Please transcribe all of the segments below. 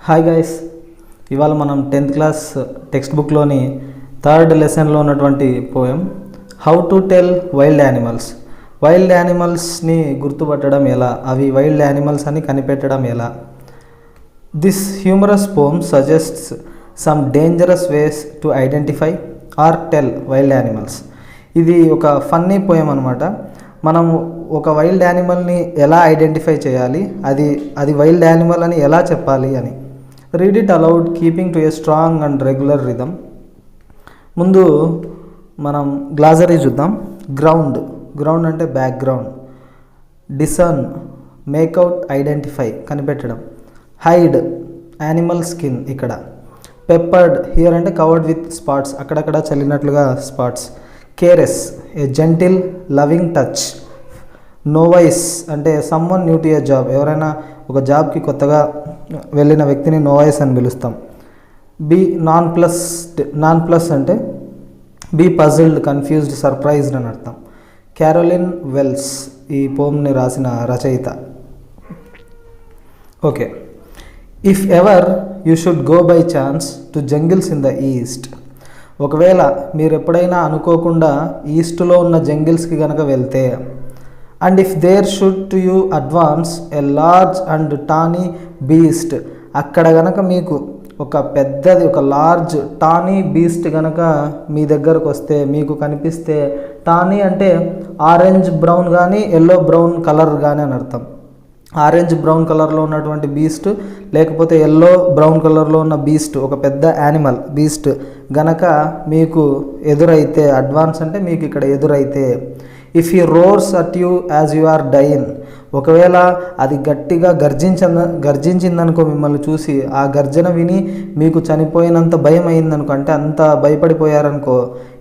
Hi guys, ఇవాళ మనం 10th class text బుక్లోని third లెసన్లో ఉన్నటువంటి poem how to tell wild animals. Wild యానిమల్స్ని గుర్తుపట్టడం ఎలా, అవి వైల్డ్ యానిమల్స్ అని కనిపెట్టడం ఎలా. This humorous poem suggests some dangerous ways to identify or tell wild animals. ఇది ఒక ఫన్నీ పోయం అనమాట. మనం ఒక వైల్డ్ యానిమల్ని ఎలా ఐడెంటిఫై చేయాలి, అది వైల్డ్ యానిమల్ అని ఎలా చెప్పాలి అని. Read it aloud keeping to a strong and regular rhythm. ముందు మనం గ్లాజరీ చూద్దాం. గ్రౌండ్ అంటే బ్యాక్గ్రౌండ్. డిసర్న్ మేక్అవుట్, ఐడెంటిఫై, కనిపెట్టడం. హైడ్ యానిమల్ స్కిన్ ఇక్కడ. పెప్పర్డ్ హియర్ అంటే కవర్డ్ విత్ స్పాట్స్, అక్కడక్కడ చల్లినట్లుగా spots. Caress a gentle loving touch. Novice అంటే someone new to a job, ఎవరైనా ఒక జాబ్కి కొత్తగా వెళ్ళిన వ్యక్తిని నోవైస్ అని పిలుస్తాం. నాన్ ప్లస్ అంటే బీ పజిల్డ్, కన్ఫ్యూజ్డ్, సర్ప్రైజ్డ్ అని అర్థం. క్యారోలిన్ వెల్స్ ఈ పోమ్ని రాసిన రచయిత. Okay. If ever you should go by chance to jungles in the east. ఒకవేళ మీరు ఎప్పుడైనా అనుకోకుండా ఈస్ట్లో ఉన్న జంగిల్స్కి కనుక వెళ్తే. And if there should to you advance a large and tawny beast. అక్కడ కనుక మీకు ఒక లార్జ్ టానీ బీస్ట్ కనుక మీ దగ్గరకు వస్తే, మీకు కనిపిస్తే. టానీ అంటే ఆరెంజ్ బ్రౌన్ కానీ ఎల్లో బ్రౌన్ కలర్ కానీ అని అర్థం. ఆరెంజ్ బ్రౌన్ కలర్లో ఉన్నటువంటి బీస్ట్, లేకపోతే ఎల్లో బ్రౌన్ కలర్లో ఉన్న బీస్ట్, ఒక పెద్ద యానిమల్ బీస్ట్ గనక మీకు ఎదురైతే, అడ్వాన్స్ అంటే మీకు ఇక్కడ ఎదురైతే. If you roars at you as you are dine. ఒకవేళ అది గట్టిగా గర్జించిందనుకో మిమ్మల్ని చూసి, ఆ గర్జన విని మీకు చనిపోయినంత భయం అయిందనుకో, అంటే అంత భయపడిపోయారనుకో,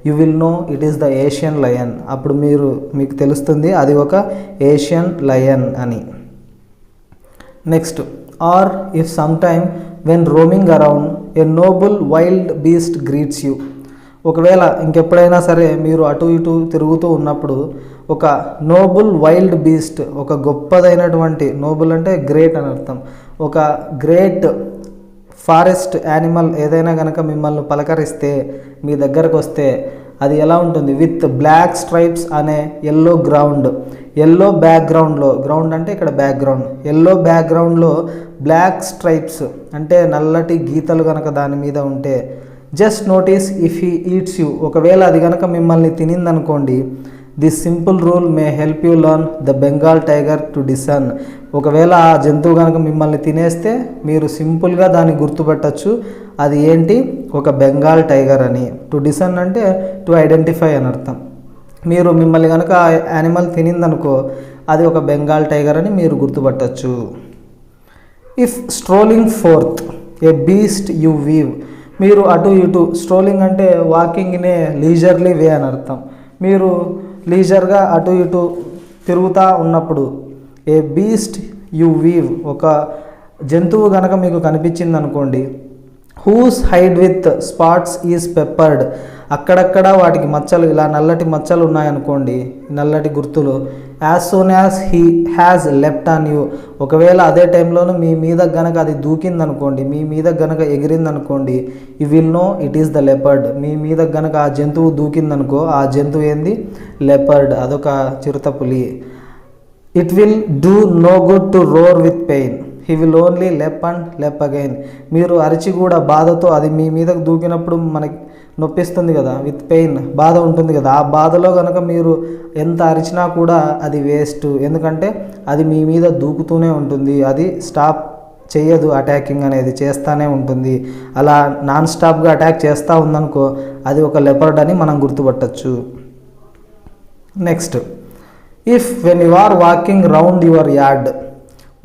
you will know it is the Asian lion. అప్పుడు మీకు తెలుస్తుంది అది ఒక ఏషియన్ లయన్ అని. Next, or if some time when roaming around a noble wild beast greets you. ఒకవేళ ఇంకెప్పుడైనా సరే మీరు అటు ఇటు తిరుగుతూ ఉన్నప్పుడు ఒక నోబుల్ వైల్డ్ బీస్ట్, ఒక గొప్పదైనటువంటి, నోబుల్ అంటే గ్రేట్ అని అర్థం, ఒక గ్రేట్ ఫారెస్ట్ యానిమల్ ఏదైనా కనుక మిమ్మల్ని పలకరిస్తే, మీ దగ్గరకు వస్తే, అది ఎలా ఉంటుంది? విత్ బ్లాక్ స్ట్రైప్స్ అనే ఎల్లో బ్యాక్గ్రౌండ్లో, గ్రౌండ్ అంటే ఇక్కడ బ్యాక్గ్రౌండ్, ఎల్లో బ్యాక్గ్రౌండ్లో బ్లాక్ స్ట్రైప్స్ అంటే నల్లటి గీతలు కనుక దాని మీద ఉంటే. Just notice if he eats you. ఒకవేళ అది కనుక మిమ్మల్ని తినిందనుకోండి. This simple rule may help you learn the Bengal tiger to discern. ఒకవేళ ఆ జంతువు కనుక మిమ్మల్ని తినేస్తే మీరు సింపుల్గా దాన్ని గుర్తుపెట్టచ్చు. అది ఏంటి? ఒక బెంగాల్ టైగర్ అని. టు డిసర్న్ అంటే టు ఐడెంటిఫై అని అర్థం. మిమ్మల్ని కనుక ఆ యానిమల్ తినిందనుకో, అది ఒక బెంగాల్ టైగర్ అని మీరు గుర్తుపట్టచ్చు. If strolling forth a beast you view. మీరు అటు ఇటు, స్ట్రోలింగ్ అంటే walking in a leisurely way అని అర్థం. మీరు లీజర్గా అటు ఇటు తిరుగుతూ ఉన్నప్పుడు, ఏ బీస్ట్ యూ వీవ్, ఒక జంతువు కనుక మీకు కనిపించింది అనుకోండి. Whose hide with spots is peppered. అక్కడక్కడ వాటికి మచ్చలు, ఇలా నల్లటి మచ్చలు ఉన్నాయనుకోండి, నల్లటి గుర్తులు. As soon as he has left on you. ఒకవేళ అదే టైంలోనూ మీ మీద గనక అది దూకిందనుకోండి, మీ మీద గనక ఎగిరిందనుకోండి, you will know it is the leopard. మీ మీద గనక ఆ జంతువు దూకిందనుకో, ఆ జంతువు ఏంది? లెపర్డ్, అదొక చిరుతపులి. It will do no good to roar with pain. He will only leap and leap again. మీరు అరిచి కూడా బాధతో, అది మీ మీదకు దూకినప్పుడు మనకి నొప్పిస్తుంది కదా, విత్ పెయిన్, బాధ ఉంటుంది కదా. ఆ బాధలో కనుక మీరు ఎంత అరిచినా కూడా అది వేస్ట్. ఎందుకంటే అది మీ మీద దూకుతూనే ఉంటుంది, అది స్టాప్ చేయదు. అటాకింగ్ అనేది చేస్తూనే ఉంటుంది. అలా నాన్ స్టాప్గా అటాక్ చేస్తూ ఉందనుకో, అది ఒక లెపర్డ్ అని మనం గుర్తుపట్టచ్చు. Next, if when you are walking round your yard.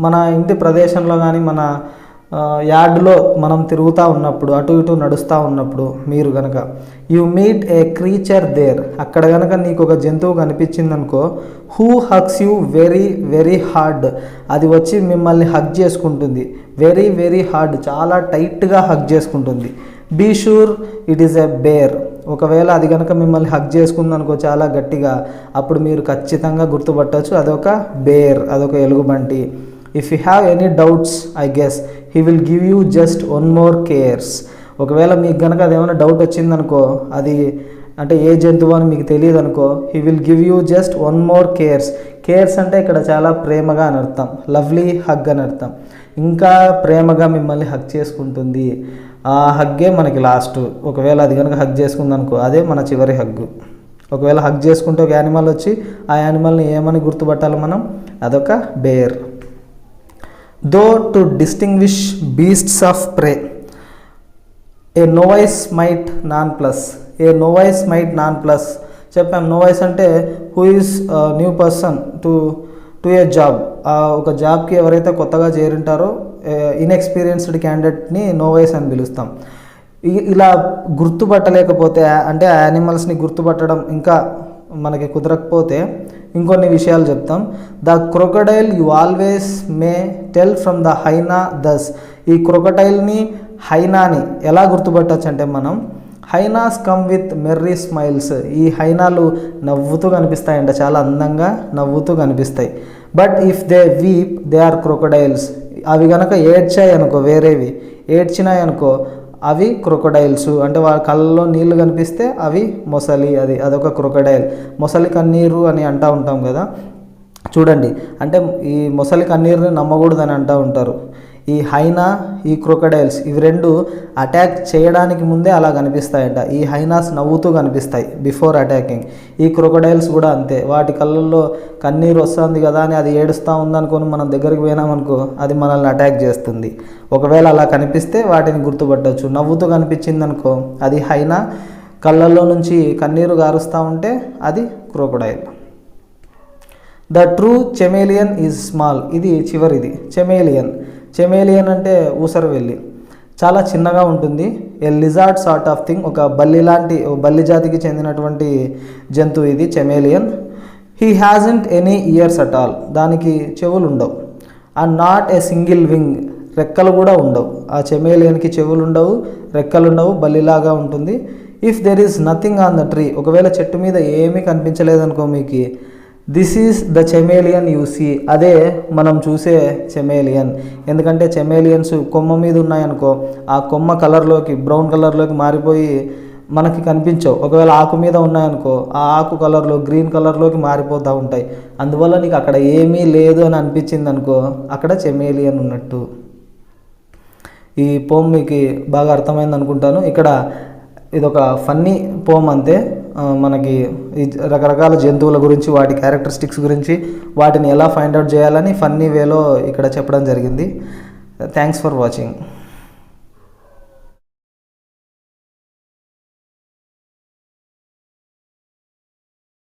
మన ఇంటి ప్రదేశంలో కానీ మన యార్డ్లో మనం తిరుగుతూ ఉన్నప్పుడు, అటు ఇటు నడుస్తూ ఉన్నప్పుడు మీరు కనుక, you meet a creature there. అక్కడ కనుక నీకు ఒక జంతువు కనిపించిందనుకో, who hugs you very very hard. అది వచ్చి మిమ్మల్ని హగ్ చేసుకుంటుంది. వెరీ వెరీ హార్డ్, చాలా టైట్గా హగ్ చేసుకుంటుంది. Be sure it is a bear. ఒకవేళ అది కనుక మిమ్మల్ని హగ్ చేసుకుందనుకో చాలా గట్టిగా, అప్పుడు మీరు ఖచ్చితంగా గుర్తుపట్టచ్చు, అదొక బేర్, అదొక ఎలుగుబంటి. If you have any doubts, I guess he will give you just one more cares. ఒకవేళ మీకు కనుక అదేమైనా డౌట్ వచ్చిందనుకో, అది అంటే ఏ జంతువు అని మీకు తెలియదు అనుకో, he will give you just one more cares. Cares అంటే ఇక్కడ చాలా ప్రేమగా అని అర్థం, లవ్లీ హగ్ అని అర్థం. ఇంకా ప్రేమగా మిమ్మల్ని హగ్ చేసుకుంటుంది. ఆ హగ్గే మనకి లాస్ట్. ఒకవేళ అది కనుక హగ్ చేసుకుందనుకో, అదే మన చివరి హగ్గు. ఒకవేళ హగ్ చేసుకుంటే ఒక యానిమల్ వచ్చి ఆ యానిమల్ని ఏమని గుర్తుపట్టాలి మనం? అదొక bear. Though to distinguish beasts of prey, a novice might nonplus. A novice might nonplus చెప్పాం. నోవైస్ అంటే who is new person to a job. ఒక జాబ్కి ఎవరైతే కొత్తగా చేరింటారో ఇన్ఎక్స్పీరియన్స్డ్ క్యాండిడేట్ని నోవైస్ అని పిలుస్తాం. ఇలా గుర్తుపట్టలేకపోతే, అంటే ఆ యానిమల్స్ని గుర్తుపట్టడం ఇంకా మనకి కుదరకపోతే ఇంకొన్ని విషయాలు చెప్తాం. The crocodile you always may tell from the hyena thus. ఈ క్రొకడైల్ని హైనాని ఎలా గుర్తుపట్టచ్చు అంటే మనం, hyenas come with merry smiles. ఈ హైనాలు నవ్వుతూ కనిపిస్తాయంట, చాలా అందంగా నవ్వుతూ కనిపిస్తాయి. But if they weep they are crocodiles. అవి కనుక ఏడ్చాయి అనుకో, వేరేవి ఏడ్చినాయి అనుకో, అవి క్రొకడైల్స్. అంటే వాళ్ళ కళ్ళలో నీళ్లు కనిపిస్తే అవి మొసలి. అదొక క్రొకడైల్. మొసలి కన్నీరు అని అంటూ ఉంటాం కదా, చూడండి. అంటే ఈ మొసలి కన్నీరుని నమ్మకూడదని అంటూ ఉంటారు. ఈ హైనా, ఈ క్రొకడైల్స్, ఇవి రెండు అటాక్ చేయడానికి ముందే అలా కనిపిస్తాయంట. ఈ హైనాస్ నవ్వుతూ కనిపిస్తాయి బిఫోర్ అటాకింగ్. ఈ క్రొకడైల్స్ కూడా అంతే. వాటి కళ్ళల్లో కన్నీరు వస్తుంది కదా అని అది ఏడుస్తూ ఉందనుకొని మనం దగ్గరికి పోయినామనుకో, అది మనల్ని అటాక్ చేస్తుంది. ఒకవేళ అలా కనిపిస్తే వాటిని గుర్తుపట్టవచ్చు. నవ్వుతూ కనిపించింది అనుకో, అది హైనా. కళ్ళల్లో నుంచి కన్నీరు గారుస్తూ ఉంటే అది crocodile. The true chameleon is small. ఇది చివరిది, చెమేలియన్. చెమేలియన్ అంటే ఊసరవెల్లి, చాలా చిన్నగా ఉంటుంది. A lizard sort of thing, ఒక బల్లి లాంటి, బల్లి జాతికి చెందినటువంటి జంతువు ఇది chameleon. He hasn't any ears at all. దానికి చెవులు ఉండవు. And not a single wing. రెక్కలు కూడా ఉండవు. ఆ చెమేలియన్కి చెవులు ఉండవు, రెక్కలు ఉండవు, బల్లిలాగా ఉంటుంది. If there is nothing on the tree. ఒకవేళ చెట్టు మీద ఏమీ కనిపించలేదనుకో మీకు, this is the chameleon you see. అదే మనం చూసే చెమేలియన్. ఎందుకంటే చెమేలియన్స్ కొమ్మ మీద ఉన్నాయనుకో, ఆ కొమ్మ కలర్లోకి, బ్రౌన్ కలర్లోకి మారిపోయి మనకి కనిపించవు. ఒకవేళ ఆకు మీద ఉన్నాయనుకో, ఆ ఆకు కలర్లో, గ్రీన్ కలర్లోకి మారిపోతూ ఉంటాయి. అందువల్ల నీకు అక్కడ ఏమీ లేదు అని అనిపించింది అనుకో, అక్కడ చెమేలియన్ ఉన్నట్టు. ఈ పోమ్ మీకు బాగా అర్థమైంది అనుకుంటాను. ఇక్కడ ఇదొక ఫన్నీ పోమ్ అంతే. మనకి ఈ రకరకాల జంతువుల గురించి, వాటి క్యారెక్టరిస్టిక్స్ గురించి, వాటిని ఎలా ఫైండ్ అవుట్ చేయాలని ఫన్నీ వేలో ఇక్కడ చెప్పడం జరిగింది. Thanks for watching.